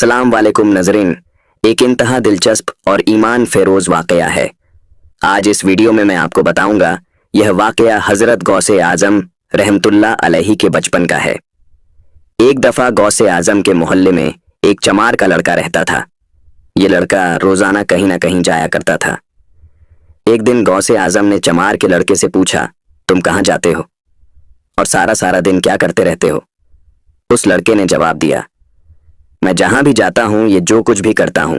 अस्सलाम वालेकुम नजरीन। एक इंतहा दिलचस्प और ईमान फेरोज वाकया है। आज इस वीडियो में मैं आपको बताऊंगा यह वाकया हजरत गौसे आजम रहमतुल्लाह अलैहि के बचपन का है। एक दफा गौसे आजम के मोहल्ले में एक चमार का लड़का रहता था। ये लड़का रोजाना कहीं ना कहीं जाया करता था। एक दिन गौसे आजम ने चमार के लड़के से पूछा, तुम कहाँ जाते हो और सारा सारा दिन क्या करते रहते हो? उस लड़के ने जवाब दिया, मैं जहां भी जाता हूं ये जो कुछ भी करता हूं,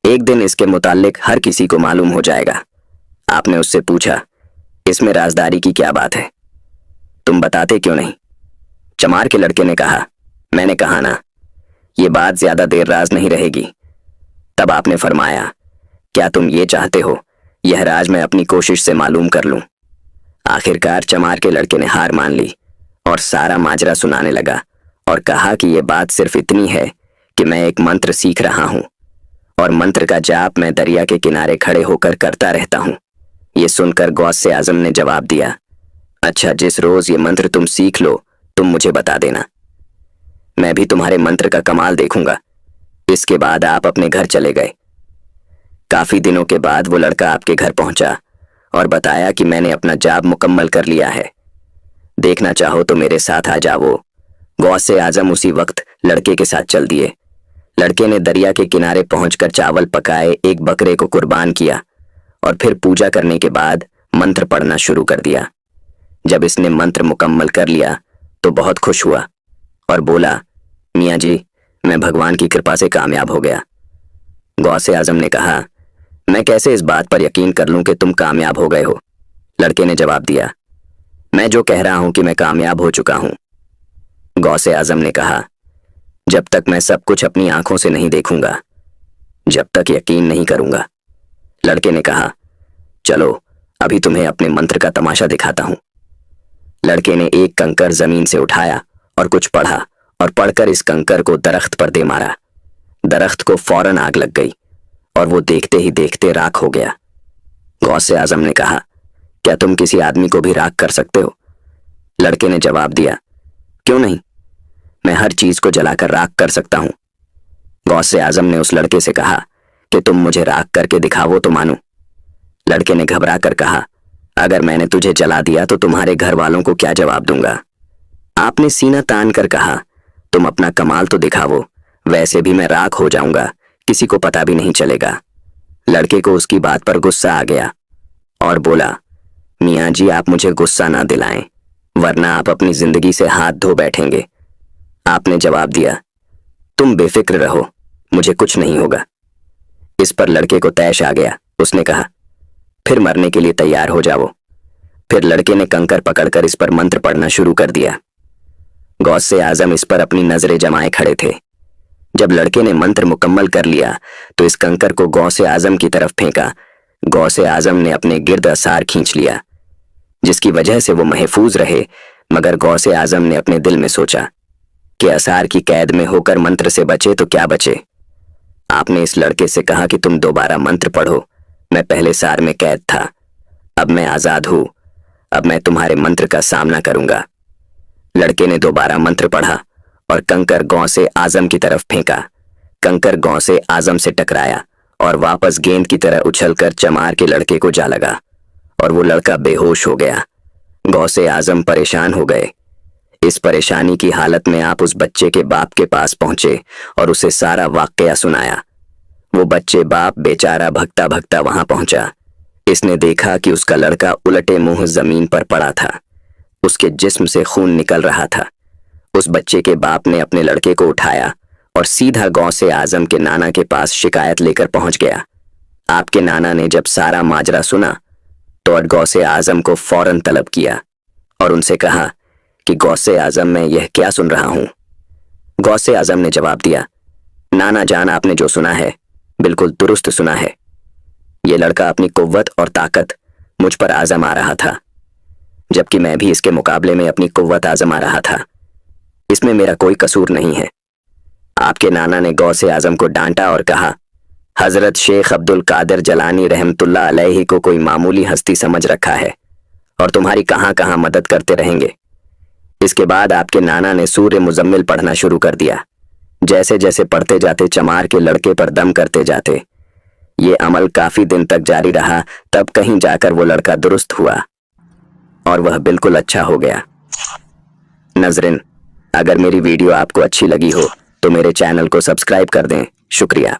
एक दिन इसके मुताल्लिक हर किसी को मालूम हो जाएगा। आपने उससे पूछा, इसमें राजदारी की क्या बात है, तुम बताते क्यों नहीं? चमार के लड़के ने कहा, मैंने कहा ना, ये बात ज्यादा देर राज नहीं रहेगी। तब आपने फरमाया, क्या तुम ये चाहते हो यह राज मैं अपनी कोशिश से मालूम कर लूं? आखिरकार चमार के लड़के ने हार मान ली और सारा माजरा सुनाने लगा और कहा कि यह बात सिर्फ इतनी है कि मैं एक मंत्र सीख रहा हूं और मंत्र का जाप मैं दरिया के किनारे खड़े होकर करता रहता हूं। ये सुनकर गौसे आजम ने जवाब दिया, अच्छा, जिस रोज ये मंत्र तुम सीख लो तुम मुझे बता देना, मैं भी तुम्हारे मंत्र का कमाल देखूंगा। इसके बाद आप अपने घर चले गए। काफी दिनों के बाद वो लड़का आपके घर पहुंचा और बताया कि मैंने अपना जाप मुकम्मल कर लिया है, देखना चाहो तो मेरे साथ आ जाओ। गौसे आजम उसी वक्त लड़के के साथ चल दिए। लड़के ने दरिया के किनारे पहुंचकर चावल पकाए, एक बकरे को कुर्बान किया और फिर पूजा करने के बाद मंत्र पढ़ना शुरू कर दिया। जब इसने मंत्र मुकम्मल कर लिया तो बहुत खुश हुआ और बोला, मियाँ जी, मैं भगवान की कृपा से कामयाब हो गया। गौसे आजम ने कहा, मैं कैसे इस बात पर यकीन कर लूं कि तुम कामयाब हो गए हो? लड़के ने जवाब दिया, मैं जो कह रहा हूं कि मैं कामयाब हो चुका हूं। गौसे आजम ने कहा, जब तक मैं सब कुछ अपनी आंखों से नहीं देखूंगा, जब तक यकीन नहीं करूंगा। लड़के ने कहा, चलो अभी तुम्हें अपने मंत्र का तमाशा दिखाता हूं। लड़के ने एक कंकर जमीन से उठाया और कुछ पढ़ा और पढ़कर इस कंकर को दरख्त पर दे मारा। दरख्त को फौरन आग लग गई और वो देखते ही देखते राख हो गया। गौसे आजम ने कहा, क्या तुम किसी आदमी को भी राख कर सकते हो? लड़के ने जवाब दिया, क्यों नहीं, मैं हर चीज को जलाकर राख कर सकता हूं। गौसे आजम ने उस लड़के से कहा कि तुम मुझे राख करके दिखाओ तो मानूं। लड़के ने घबरा कर कहा, अगर मैंने तुझे जला दिया तो तुम्हारे घर वालों को क्या जवाब दूंगा? आपने सीना तान कर कहा, तुम अपना कमाल तो दिखाओ, वैसे भी मैं राख हो जाऊंगा, किसी को पता भी नहीं चलेगा। लड़के को उसकी बात पर गुस्सा आ गया और बोला, मियाँ जी, आप मुझे गुस्सा ना दिलाएं वरना आप अपनी जिंदगी से हाथ धो बैठेंगे। आपने जवाब दिया, तुम बेफिक्र रहो, मुझे कुछ नहीं होगा। इस पर लड़के को तैश आ गया। उसने कहा, फिर मरने के लिए तैयार हो जाओ। फिर लड़के ने कंकर पकड़कर इस पर मंत्र पढ़ना शुरू कर दिया। गौसे आजम इस पर अपनी नजरें जमाए खड़े थे। जब लड़के ने मंत्र मुकम्मल कर लिया तो इस कंकर को गौसे आजम की तरफ फेंका। गौसे आजम ने अपने गिर्द असार खींच लिया जिसकी वजह से वो महफूज रहे, मगर गौसे आजम ने अपने दिल में सोचा कि असार की कैद में होकर मंत्र से बचे तो क्या बचे। आपने इस लड़के से कहा कि तुम दोबारा मंत्र पढ़ो, मैं पहले सार में कैद था, अब मैं आजाद हूं, अब मैं तुम्हारे मंत्र का सामना करूंगा। लड़के ने दोबारा मंत्र पढ़ा और कंकर गौसे आजम की तरफ फेंका। कंकर गौसे आजम से टकराया और वापस गेंद की तरह उछलकर चमार के लड़के को जा लगा और वो लड़का बेहोश हो गया। गौसे आजम परेशान हो गए। इस परेशानी की हालत में आप उस बच्चे के बाप के पास पहुंचे और उसे सारा वाकया सुनाया। वो बच्चे बाप बेचारा भगता भगता वहां पहुंचा। इसने देखा कि उसका लड़का उलटे मुंह जमीन पर पड़ा था, उसके जिस्म से खून निकल रहा था। उस बच्चे के बाप ने अपने लड़के को उठाया और सीधा गौसे आजम के नाना के पास शिकायत लेकर पहुंच गया। आपके नाना ने जब सारा माजरा सुना तो गौसे आजम को फौरन तलब किया और उनसे कहा कि गौसे आजम, मैं यह क्या सुन रहा हूं? गौसे आजम ने जवाब दिया, नाना जान, आपने जो सुना है बिल्कुल दुरुस्त सुना है। यह लड़का अपनी कुव्वत और ताकत मुझ पर आजमा रहा था, जबकि मैं भी इसके मुकाबले में अपनी कुव्वत आजमा रहा था। इसमें मेरा कोई कसूर नहीं है। आपके नाना ने गौसे आजम को डांटा और कहा, हजरत शेख अब्दुल कादिर जलानी रहमतुल्लाह अलैहि को कोई मामूली हस्ती समझ रखा है और तुम्हारी कहां कहां मदद करते रहेंगे। इसके बाद आपके नाना ने सूर्य मुजम्मिल पढ़ना शुरू कर दिया, जैसे जैसे पढ़ते जाते चमार के लड़के पर दम करते जाते। ये अमल काफी दिन तक जारी रहा, तब कहीं जाकर वो लड़का दुरुस्त हुआ और वह बिल्कुल अच्छा हो गया। नजरिन, अगर मेरी वीडियो आपको अच्छी लगी हो तो मेरे चैनल को सब्सक्राइब कर दें। शुक्रिया।